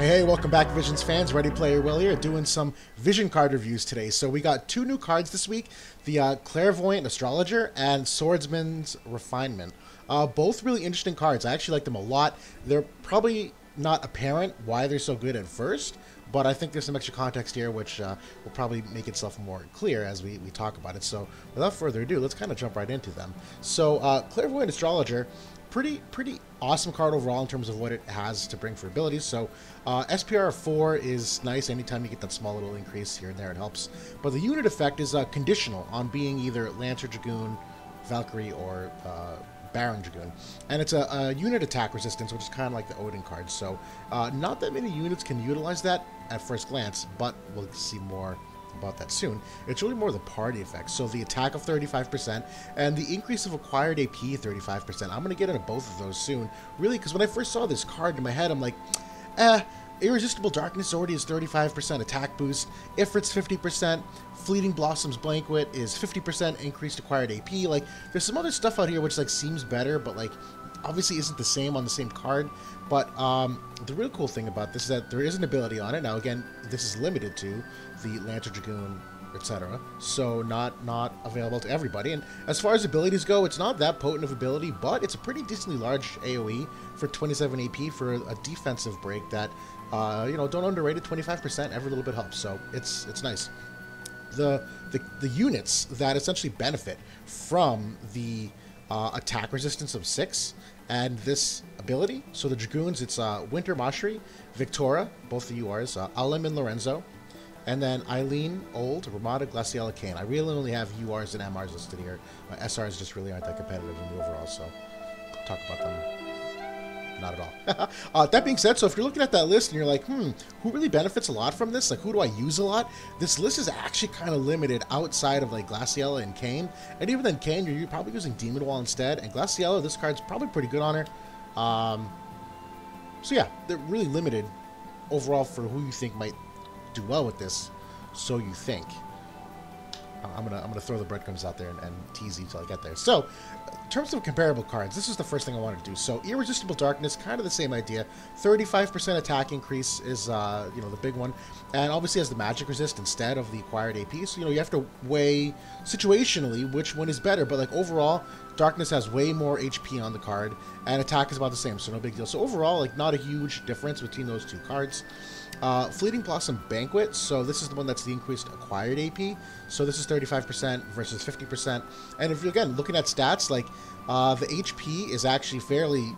Hey, welcome back, Visions fans. Ready Player Will here, doing some Vision card reviews today. So we got two new cards this week, the Clairvoyant Astrologer and Swordsman's Refinement. Both really interesting cards. I actually like them a lot. They're probably not apparent why they're so good at first, but I think there's some extra context here which will probably make itself more clear as we talk about it. So without further ado, let's kind of jump right into them. So Clairvoyant Astrologer, pretty awesome card overall in terms of what it has to bring for abilities. So SPR 4 is nice. Anytime you get that small little increase here and there, it helps. But the unit effect is conditional on being either Lancer Dragoon, Valkyrie, or Baron Dragoon. And it's a unit attack resistance, which is kind of like the Odin card. So not that many units can utilize that at first glance, but we'll see more about that soon. It's really more the party effect. So the attack of 35% and the increase of acquired AP 35%. I'm going to get into both of those soon. Really, because when I first saw this card in my head, I'm like, Irresistible Darkness already is 35% attack boost. Ifrit's 50%. Fleeting Blossom's Banquet is 50% increased acquired AP. Like, there's some other stuff out here which like seems better, but like obviously isn't the same on the same card. But the real cool thing about this is that there is an ability on it. Now again, this is limited to the Lancer Dragoon, etc. So not available to everybody. And as far as abilities go, it's not that potent of ability, but it's a pretty decently large AoE for 27 AP for a defensive break that, you know, don't underrate it. 25%, every little bit helps. So it's nice. The units that essentially benefit from the attack resistance of 6 and this ability. So the Dragoons, it's Winter Mashri, Victora, both the URs, Alim and Lorenzo, and then Eileen, Old, Ramada, Glaciella, Kane. I really only have URs and MRs listed here. SRs just really aren't that competitive in the overall, so talk about them. Not at all. That being said, so if you're looking at that list and you're like, who really benefits a lot from this? Like, who do I use a lot? This list is actually kind of limited outside of, like, Glaciella and Kane. And even then, Kane, you're probably using Demon Wall instead. And Glaciella, this card's probably pretty good on her. So yeah, they're really limited overall for who you think might do well with this. So you think. I'm gonna throw the breadcrumbs out there and tease you till I get there. So, in terms of comparable cards, this is the first thing I wanted to do. So, Irresistible Darkness, kind of the same idea. 35% attack increase is, you know, the big one, and obviously has the magic resist instead of the acquired AP. So, you know, you have to weigh situationally which one is better. But like overall, Darkness has way more HP on the card, and attack is about the same. So no big deal. So overall, like not a huge difference between those two cards. Fleeting Blossom Banquet, so this is the one that's the increased acquired AP, so this is 35% versus 50%, and if you're, again, looking at stats, like, the HP is actually fairly,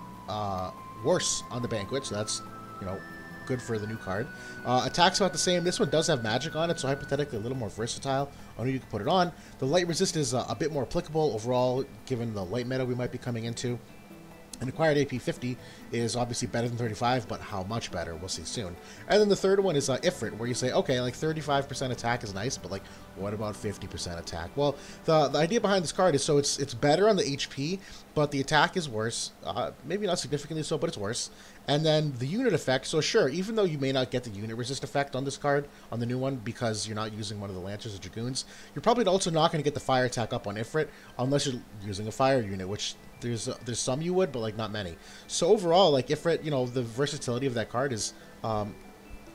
worse on the Banquet, so that's, you know, good for the new card. Attack's about the same. This one does have magic on it, so hypothetically a little more versatile on who you can put it on. The light resist is a bit more applicable overall, given the light meta we might be coming into. And acquired AP 50 is obviously better than 35, but how much better, we'll see soon. And then the third one is Ifrit, where you say, okay, like 35% attack is nice, but like, what about 50% attack? Well, the idea behind this card is so it's better on the HP, but the attack is worse. Maybe not significantly so, but it's worse. And then the unit effect, so sure, even though you may not get the unit resist effect on this card, on the new one, because you're not using one of the Lancers or Dragoons, you're probably also not going to get the fire attack up on Ifrit, unless you're using a fire unit, which there's some you would, but like not many. So overall, like Ifrit, you know, the versatility of that card is kind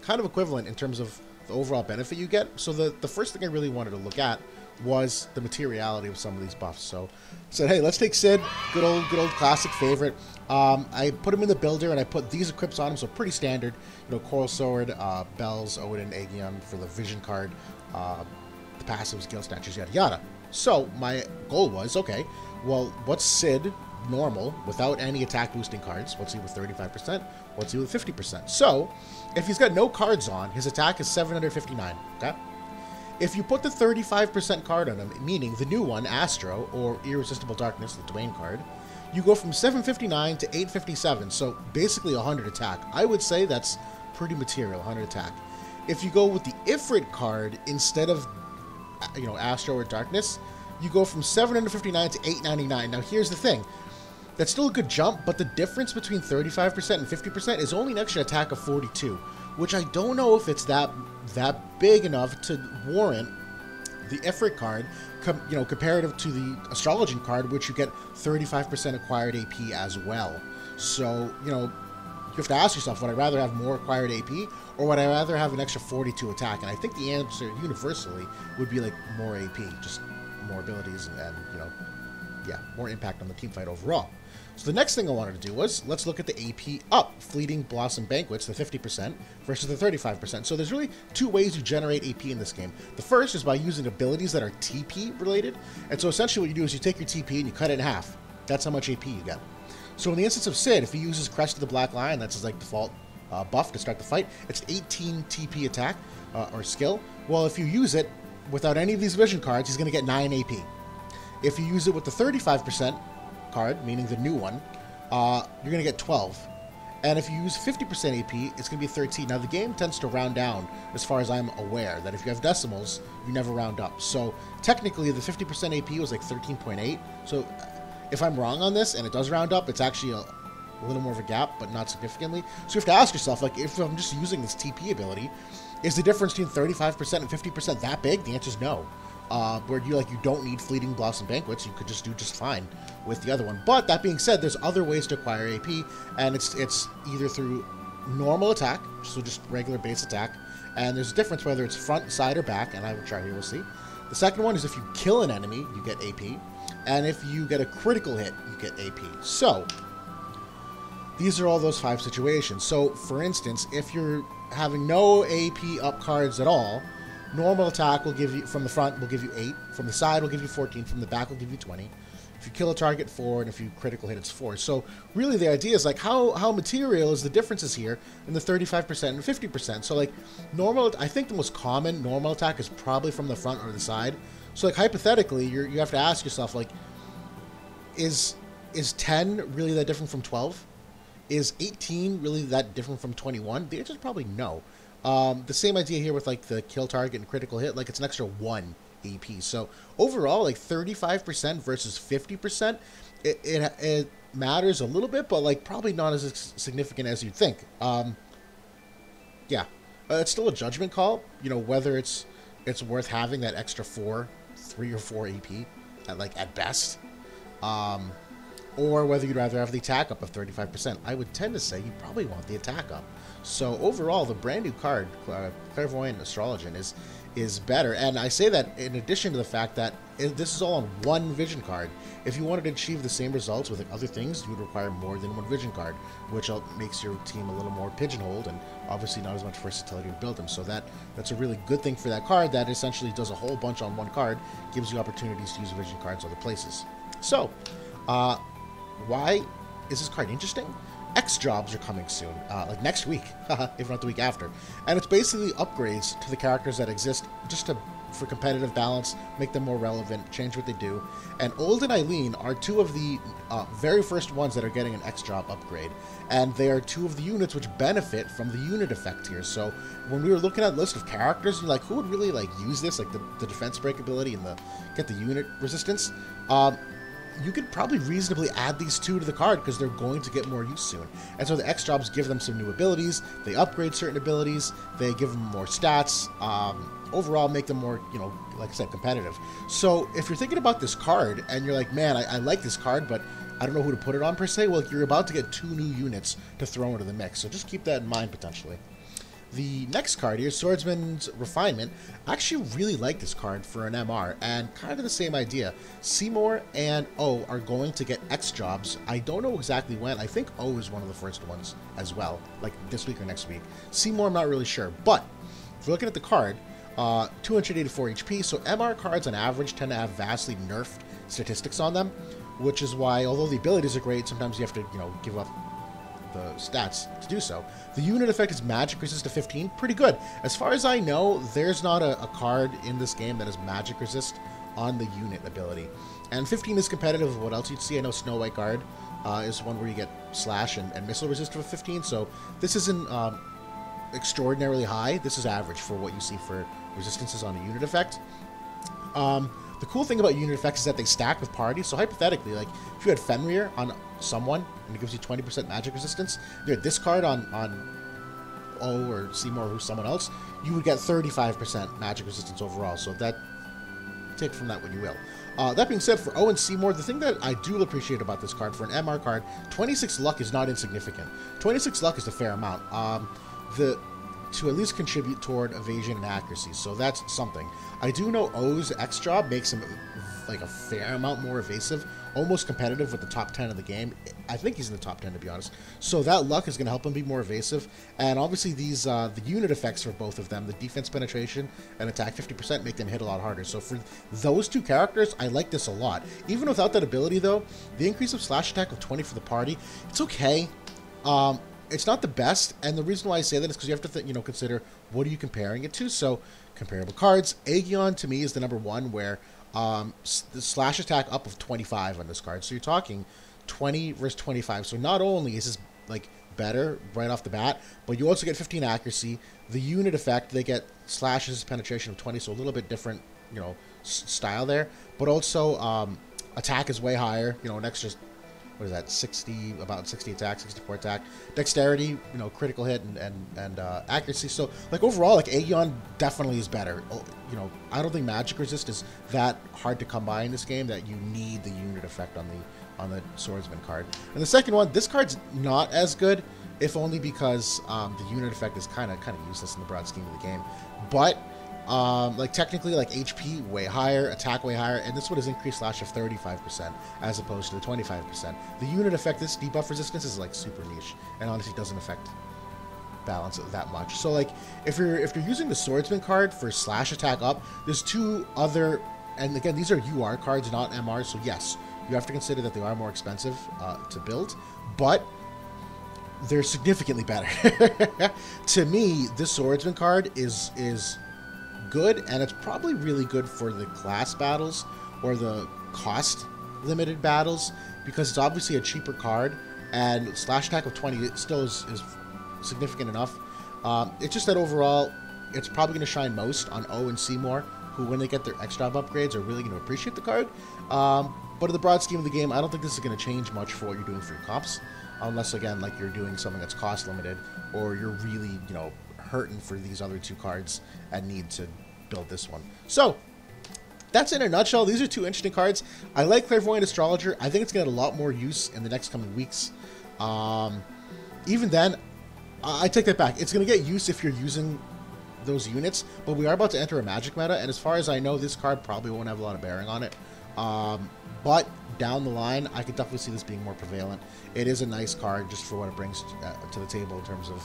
of equivalent in terms of the overall benefit you get. So the first thing I really wanted to look at was the materiality of some of these buffs. So I said, hey, let's take Sid, good old classic favorite. I put him in the builder and I put these equips on him, so pretty standard. You know, Coral Sword, Bells, Odin, Aegeon for the Vision card, the passives, Guild Snatchers, yada yada. So my goal was, okay, well, what's Sid normal without any attack boosting cards? What's he with 35%? What's he with 50%? So, if he's got no cards on, his attack is 759, okay? If you put the 35% card on him, meaning the new one, Astro, or Irresistible Darkness, the Dwayne card, you go from 759 to 857, so basically 100 attack. I would say that's pretty material, 100 attack. If you go with the Ifrit card instead of, you know, Astro or Darkness, you go from 759 to 899. Now, here's the thing. That's still a good jump, but the difference between 35% and 50% is only an extra attack of 42, which I don't know if it's that big enough to warrant the Ifrit card, you know, comparative to the Astrologian card, which you get 35% acquired AP as well. So, you know, you have to ask yourself, would I rather have more acquired AP, or would I rather have an extra 42 attack? And I think the answer universally would be like more AP, just more abilities and you know, yeah, more impact on the team fight overall. So the next thing I wanted to do was, let's look at the AP up. Fleeting Blossom Banquets, the 50% versus the 35%. So there's really two ways you generate AP in this game. The first is by using abilities that are TP related. And so essentially what you do is you take your TP and you cut it in half. That's how much AP you get. So in the instance of Sid, if he uses Crest of the Black Lion, that's his like default buff to start the fight, it's 18 TP attack or skill. Well, if you use it without any of these vision cards, he's going to get 9 AP. If you use it with the 35% card, meaning the new one, you're going to get 12. And if you use 50% AP, it's going to be 13. Now, the game tends to round down, as far as I'm aware, that if you have decimals, you never round up. So, technically, the 50% AP was like 13.8. So, if I'm wrong on this, and it does round up, it's actually a little more of a gap, but not significantly. So, you have to ask yourself, like, if I'm just using this TP ability, is the difference between 35% and 50% that big? The answer is no. Where you don't need Fleeting Blossom Banquets, you could just do just fine with the other one. But that being said, there's other ways to acquire AP, and it's either through normal attack, so just regular base attack, and there's a difference whether it's front, side, or back, and I will try here, we'll see. The second one is if you kill an enemy, you get AP, and if you get a critical hit, you get AP. So, these are all those 5 situations. So, for instance, if you're having no AP up cards at all, normal attack will give you, from the front, will give you 8. From the side will give you 14. From the back will give you 20. If you kill a target, 4. And if you critical hit, it's 4. So really the idea is like how material is the differences here in the 35% and 50%. So like normal, I think the most common normal attack is probably from the front or the side. So like hypothetically, you have to ask yourself like, is 10 really that different from 12? Is 18 really that different from 21? The answer is probably no. The same idea here with like the kill target and critical hit, like it's an extra 1 AP. So overall, like 35% versus 50%, it matters a little bit, but like probably not as significant as you'd think. Yeah, it's still a judgment call, you know, whether it's worth having that extra 3 or 4 AP at best. Or whether you'd rather have the attack up of 35%. I would tend to say you probably want the attack up. So overall, the brand new card, Clairvoyant Astrologian, is better. And I say that in addition to the fact that this is all on one vision card. If you wanted to achieve the same results with other things, you would require more than one vision card, which makes your team a little more pigeonholed and obviously not as much versatility to build them. So that's a really good thing for that card, that essentially does a whole bunch on one card, gives you opportunities to use vision cards other places. So, why is this card interesting? X jobs are coming soon, like next week, if not the week after. And it's basically upgrades to the characters that exist just for competitive balance, make them more relevant, change what they do. And Old and Eileen are 2 of the very first ones that are getting an X job upgrade. And they are 2 of the units which benefit from the unit effect here. So when we were looking at a list of characters, you're like, who would really use this? Like the defense break ability and get the unit resistance. You could probably reasonably add these 2 to the card because they're going to get more use soon. And so the X jobs give them some new abilities, they upgrade certain abilities, they give them more stats, overall make them more, like I said, competitive. So if you're thinking about this card and you're like, man, I like this card, but I don't know who to put it on per se, well, you're about to get 2 new units to throw into the mix. So just keep that in mind potentially. The next card here, Swordsman's Refinement. I actually really like this card for an MR, and kind of the same idea. Seymour and O are going to get X jobs. I don't know exactly when. I think O is one of the first ones as well, like this week or next week. Seymour, I'm not really sure, but if you're looking at the card, 284 HP, so MR cards on average tend to have vastly nerfed statistics on them, which is why, although the abilities are great, sometimes you have to, give up the stats to do so. The unit effect is magic resist to 15, pretty good. As far as I know, there's not a card in this game that has magic resist on the unit ability. And 15 is competitive with what else you'd see. I know Snow White Guard is one where you get slash and missile resist for 15, so this isn't extraordinarily high. This is average for what you see for resistances on a unit effect. The cool thing about unit effects is that they stack with parties. So hypothetically, like if you had Fenrir on someone and it gives you 20% magic resistance, you had this card on O or Seymour or someone else, you would get 35% magic resistance overall. So that take from that what you will. That being said, for Owen Seymour, the thing that I do appreciate about this card, for an MR card, 26 luck is not insignificant. 26 luck is a fair amount. To at least contribute toward evasion and accuracy, so that's something. I do know O's X job makes him like a fair amount more evasive, almost competitive with the top 10 of the game. I think he's in the top 10 to be honest. So that luck is going to help him be more evasive, and obviously these the unit effects for both of them, the defense penetration and attack 50%, make them hit a lot harder. So for those two characters, I like this a lot. Even without that ability though, the increase of slash attack of 20 for the party, it's okay. It's not the best, and the reason why I say that is because you have to consider what are you comparing it to. So comparable cards, Aegon to me is the number one, where the slash attack up of 25 on this card. So you're talking 20 versus 25. So not only is this like better right off the bat, but you also get 15 accuracy. The unit effect, they get slashes penetration of 20, so a little bit different, style there. But also attack is way higher. An extra, what is that, 60, about 60 attack, 64 attack, dexterity, critical hit and accuracy. So like overall, like Aegon definitely is better. I don't think magic resist is that hard to come by in this game that you need the unit effect on the Swordsman card. And the second one, this card's not as good, if only because the unit effect is kind of useless in the broad scheme of the game. But like technically, like HP way higher, attack way higher, and this one is increased slash of 35% as opposed to the 25%. The unit effect, this debuff resistance, is like super niche, and honestly doesn't affect balance that much. So like if you're using the Swordsman card for slash attack up, there's two other, and again these are UR cards, not MR. So yes, you have to consider that they are more expensive to build, but they're significantly better. To me, this Swordsman card is good, and it's probably really good for the class battles or the cost limited battles, because it's obviously a cheaper card, and slash attack of 20 it still is significant enough. It's just that overall it's probably going to shine most on O and Seymour, who when they get their X job upgrades are really going to appreciate the card. But in the broad scheme of the game, I don't think this is going to change much for what you're doing for your comps, unless again like you're doing something that's cost limited, or you're really hurting for these other two cards and need to build this one. So that's in a nutshell. These are two interesting cards. I like Clairvoyant Astrologer. I think it's going to get a lot more use in the next coming weeks. Even then, I take that back. It's going to get use if you're using those units, but we are about to enter a magic meta, and as far as I know, this card probably won't have a lot of bearing on it. But down the line, I could definitely see this being more prevalent. It is a nice card just for what it brings to the table in terms of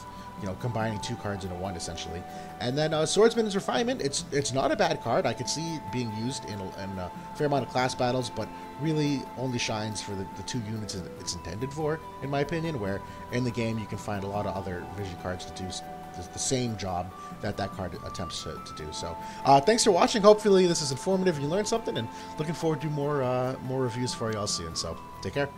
combining two cards into one essentially. And then Swordsman's Refinement, it's not a bad card. I could see it being used in a fair amount of class battles, but really only shines for the two units it's intended for, in my opinion, where in the game you can find a lot of other vision cards to do the same job that card attempts to do. So thanks for watching. Hopefully this is informative, you learned something, and looking forward to more reviews for you all soon. So take care.